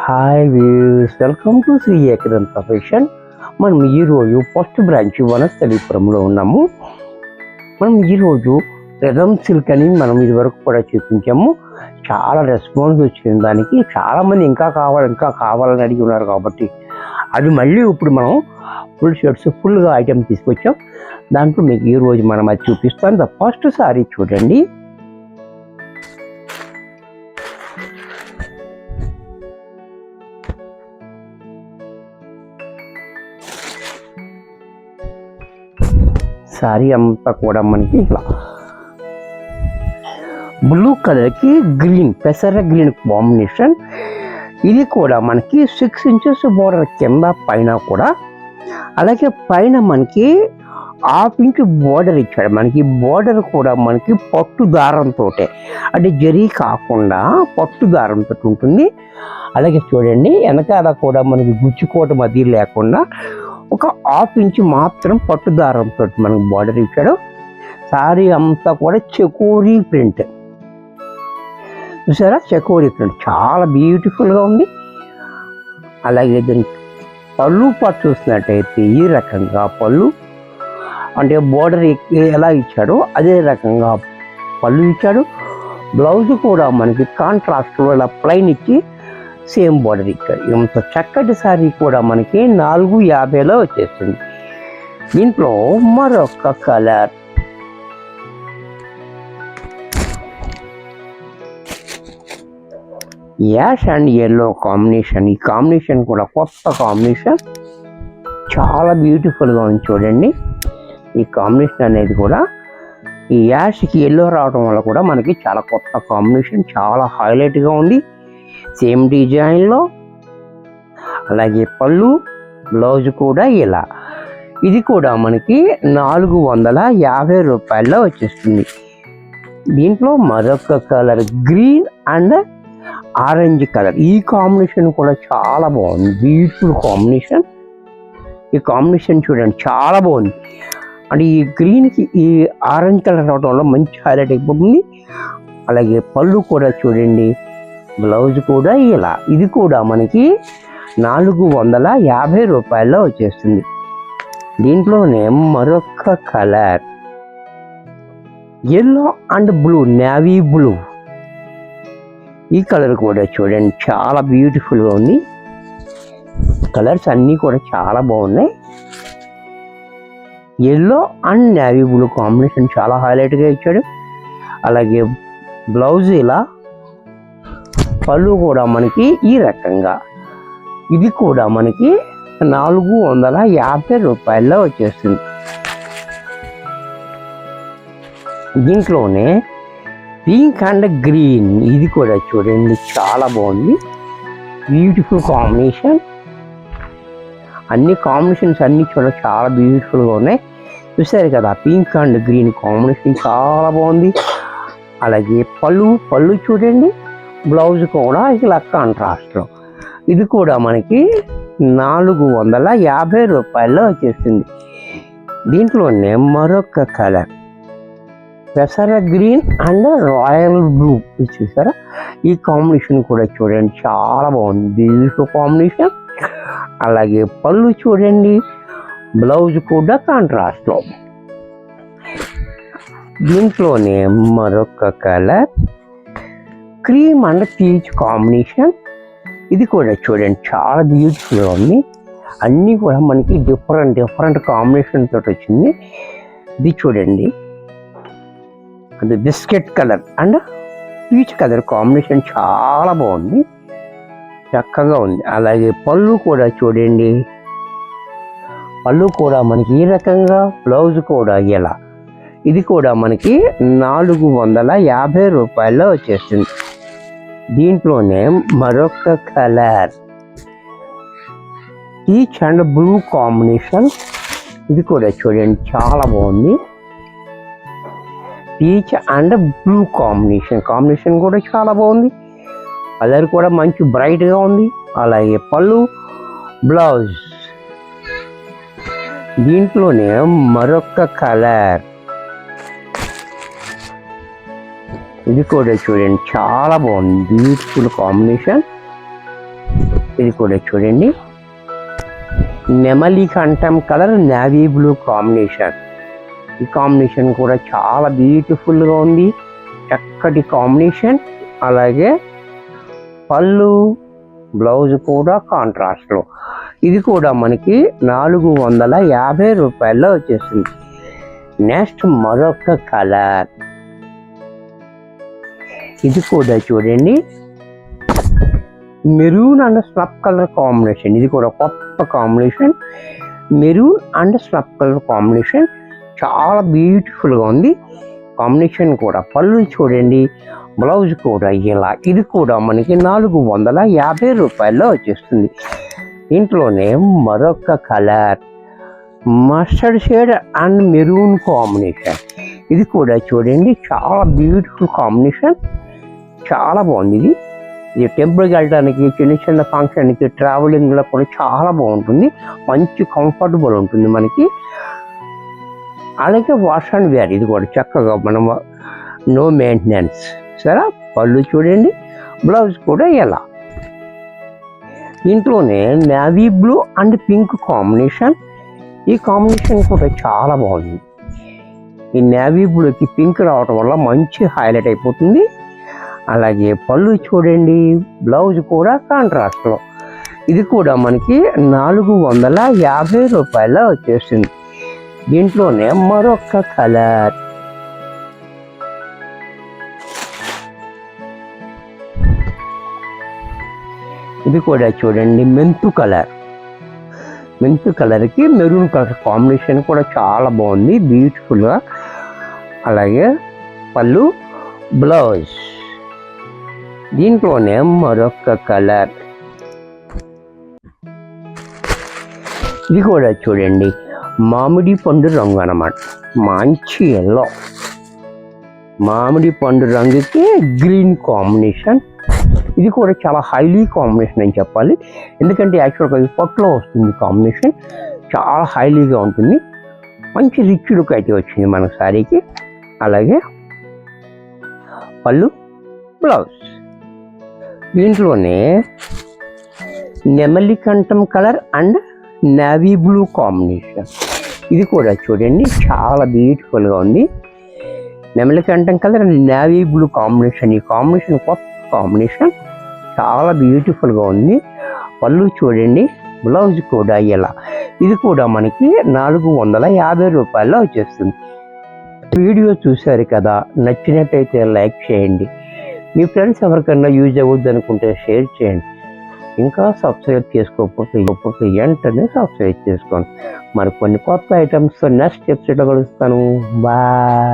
Hi views, welcome to Shri Ekadanta fashion. మనం ఈరోజు first branch వనస్థలీపురంలో ఉన్నాము. మనం ఈరోజు రిథమ్ సిల్క్ అని మనం ఇదివరకు కూడా చూపించాము. చాలా రెస్పాన్స్ వచ్చింది దానికి. చాలామంది ఇంకా కావాలని అడిగి ఉన్నారు కాబట్టి అది మళ్ళీ ఇప్పుడు మనం ఫుల్ షర్ట్స్ ఫుల్గా ఐటమ్ తీసుకొచ్చాం. దాంట్లో మీకు ఈరోజు మనం అది చూపిస్తాను. ద ఫస్ట్ సారీ చూడండి. సారీ అంతా కూడా మనకి ఇట్లా బ్లూ కలర్కి గ్రీన్, పెసర గ్రీన్ కాంబినేషన్. ఇది కూడా మనకి 6 ఇంచెస్ బోర్డర్ కింద పైన కూడా, అలాగే పైన మనకి 1/2 ఇంచ్ బోర్డర్ ఇచ్చాడు. మనకి బోర్డర్ కూడా మనకి పట్టు దారంతో, అంటే జరీ కాకుండా పట్టు దారంతో ఉంటుంది. అలాగే చూడండి, వెనకాల కూడా మనకి గుచ్చుకోవటం అది లేకుండా ఒక 1/2 ఇంచ్ మాత్రం పట్టు దారంతో మనకు బార్డర్ ఇచ్చాడు. సారీ అంతా కూడా చకోరీ ప్రింట్, చూసారా? చకోరీ ప్రింట్ చాలా బ్యూటిఫుల్గా ఉంది. అలాగే దీని పళ్ళు పాటు చూసినట్టయితే ఈ రకంగా పళ్ళు, అంటే బోర్డర్ ఎలా ఇచ్చాడో అదే రకంగా పళ్ళు ఇచ్చాడు. బ్లౌజ్ కూడా మనకి కాంట్రాస్ట్లో ఇలా ప్లైన్ ఇచ్చి సేమ్ బార్డర్ ఇచ్చాడు. ఇంత చక్కటి సారీ కూడా మనకి 450లో వచ్చేస్తుంది. దీంట్లో మరొక colour, ash and yellow combination. ఈ కాంబినేషన్ కూడా కొత్త కాంబినేషన్, చాలా బ్యూటిఫుల్గా ఉంది. చూడండి, ఈ కాంబినేషన్ అనేది కూడా ఈ యాష్కి ఎల్లో రావడం వల్ల కూడా మనకి చాలా కొత్త కాంబినేషన్, చాలా హైలైట్గా ఉంది. సేమ్ డిజైన్లో, అలాగే పళ్ళు బ్లౌజ్ కూడా ఇలా. ఇది కూడా మనకి 450 రూపాయల్లో వచ్చేస్తుంది. దీంట్లో మరొక colour green and orange colour. ఈ కాంబినేషన్ కూడా చాలా బాగుంది, బ్యూటిఫుల్ కాంబినేషన్. ఈ కాంబినేషన్ చూడండి చాలా బాగుంది. అంటే ఈ గ్రీన్కి ఈ ఆరెంజ్ కలర్ రావడం వల్ల మంచి హైలైట్ అయిపోతుంది. అలాగే పళ్ళు కూడా చూడండి, బ్లౌజ్ కూడా ఇలా. ఇది కూడా మనకి 450 రూపాయల్లో వచ్చేస్తుంది. దీంట్లోనే మరొక colour yellow and blue, navy blue. ఈ కలర్ కూడా చూడండి చాలా బ్యూటిఫుల్గా ఉంది. కలర్స్ అన్నీ కూడా చాలా బాగున్నాయి. Yellow and navy blue combination చాలా హైలైట్గా ఇచ్చాడు. అలాగే బ్లౌజ్ ఇలా, పళ్ళు కూడా మనకి ఈ రకంగా. ఇది కూడా మనకి 450 రూపాయల్లో వచ్చేస్తుంది. దీంట్లోనే పింక్ అండ్ గ్రీన్, ఇది కూడా చూడండి చాలా బాగుంది, బ్యూటిఫుల్ కాంబినేషన్. అన్ని కాంబినేషన్స్ అన్నీ చాలా బ్యూటిఫుల్గా ఉన్నాయి. చూసారు కదా, పింక్ అండ్ గ్రీన్ కాంబినేషన్ చాలా బాగుంది. అలాగే పళ్ళు చూడండి, బ్లౌజ్ కూడా ఇలా కాంట్రాస్ట్లో. ఇది కూడా మనకి 450 రూపాయల్లో వచ్చేస్తుంది. దీంట్లోనే మరొక కలర్ పెసర గ్రీన్ అండ్ రాయల్ బ్లూ, చూసారా? ఈ కాంబినేషన్ కూడా చూడండి చాలా బాగుంది, బ్యూటిఫుల్ కాంబినేషన్. అలాగే పళ్ళు చూడండి, బ్లౌజ్ కూడా కాంట్రాస్ట్లో. దీంట్లోనే మరొక colour cream and peach combination. ఇది కూడా చూడండి చాలా బ్యూటిఫుల్గా ఉంది. అన్నీ కూడా మనకి డిఫరెంట్ కాంబినేషన్ తోటి వచ్చింది. ఇది చూడండి, అది biscuit colour and peach colour combination చాలా బాగుంది, చక్కగా ఉంది. అలాగే పళ్ళు కూడా చూడండి, పళ్ళు కూడా మనకి ఈ రకంగా, బ్లౌజ్ కూడా ఇలా. ఇది కూడా మనకి 450 రూపాయల్లో వచ్చేస్తుంది. దీంట్లోనే మరొక colour peach and blue combination. ఇది కూడా చూడండి చాలా బాగుంది, పీచ్ అండ్ బ్లూ కాంబినేషన్ కూడా చాలా బాగుంది. కలర్ కూడా మంచి బ్రైట్గా ఉంది. అలాగే పళ్ళు బ్లౌజ్. దీంట్లోనే మరొక కలర్, ఇది కూడా చూడండి చాలా బాగుంది, బ్యూటిఫుల్ కాంబినేషన్. ఇది కూడా చూడండి, నెమలి కంఠం కలర్ నేవీ బ్లూ కాంబినేషన్. ఈ కాంబినేషన్ కూడా చాలా బ్యూటిఫుల్గా ఉంది, చక్కటి కాంబినేషన్. అలాగే పళ్ళు, బ్లౌజ్ కూడా కాంట్రాస్ట్లో. ఇది కూడా మనకి 450 రూపాయల్లో వచ్చేసింది. నెక్స్ట్ మరొక కలర్, ఇది కూడా చూడండి, maroon and snuff colour combination. ఇది కూడా కొత్త combination, maroon and snuff colour combination. చాలా బ్యూటిఫుల్గా ఉంది కాంబినేషన్ కూడా. పళ్ళు చూడండి, బ్లౌజ్ కూడా ఇలా. ఇది కూడా మనకి 450 రూపాయల్లో వచ్చేస్తుంది. ఇంట్లోనే మరొక colour, mustard shade and maroon combination. ఇది కూడా చూడండి, చాలా బ్యూటిఫుల్ కాంబినేషన్, చాలా బాగుంది. ఇది టెంపుల్కి వెళ్ళడానికి, చిన్న చిన్న ఫంక్షన్కి, ట్రావెలింగ్లో కూడా చాలా బాగుంటుంది, మంచి కంఫర్టబుల్ ఉంటుంది మనకి. అలాగే వాష్ అండ్ వేర్. ఇది కూడా చక్కగా మనం నో మెయింటెనెన్స్. సరే, పళ్ళు చూడండి, బ్లౌజ్ కూడా ఎలా. ఇంట్లోనే navy blue and pink combination. ఈ కాంబినేషన్ కూడా చాలా బాగుంది. ఈ నేవీ బ్లూకి పింక్ రావటం వల్ల మంచి హైలైట్ అయిపోతుంది. అలాగే పళ్ళు చూడండి, బ్లౌజ్ కూడా కాంట్రాస్ట్లో. ఇది కూడా మనకి 450 రూపాయల్లో వచ్చేసింది. దీంట్లోనే మరొక కలర్, ఇది కూడా చూడండి, మెంతు కలర్. మెంతు కలర్కి మెరూన్ కలర్ కాంబినేషన్ కూడా చాలా బాగుంది, బ్యూటిఫుల్గా. అలాగే పళ్ళు, బ్లౌజ్. దీంట్లోనే మరొక కలర్, ఇది కూడా చూడండి, మామిడి పండు రంగు అన్నమాట, మంచి ఎల్లో. మామిడి పండు రంగుకి గ్రీన్ కాంబినేషన్. ఇది కూడా చాలా హైలీ కాంబినేషన్ అని చెప్పాలి, ఎందుకంటే యాక్చువల్గా ఇది పొట్లో వస్తుంది కాంబినేషన్, చాలా హైలీగా ఉంటుంది. మంచి రిచ్ లుక్ అయితే వచ్చింది మన శారీకి. అలాగే పళ్ళు, బ్లౌజ్. దీంట్లోనే నెమలి కంఠం colour and navy blue combination. ఇది కూడా చూడండి, చాలా బ్యూటిఫుల్గా ఉంది. నెమలి కంఠం colour and navy blue combination. ఈ కాంబినేషన్ కొత్త కాంబినేషన్, చాలా బ్యూటిఫుల్గా ఉంది. పళ్ళు చూడండి, బ్లౌజ్ కూడా ఇలా. ఇది కూడా మనకి 450 రూపాయల్లో వచ్చేస్తుంది. వీడియో చూశారు కదా, నచ్చినట్టయితే లైక్ చేయండి, మీ ఫ్రెండ్స్ ఎవరికైనా యూజ్ అవ్వద్దు అనుకుంటే షేర్ చేయండి. ఇంకా సబ్స్క్రైబ్ చేసుకోకపోతే వెంటనే సబ్స్క్రైబ్ చేసుకోండి. మరి కొన్ని కొత్త ఐటమ్స్తో నెక్స్ట్ ఎపిసోడ్లో కలుస్తాను. బాయ్.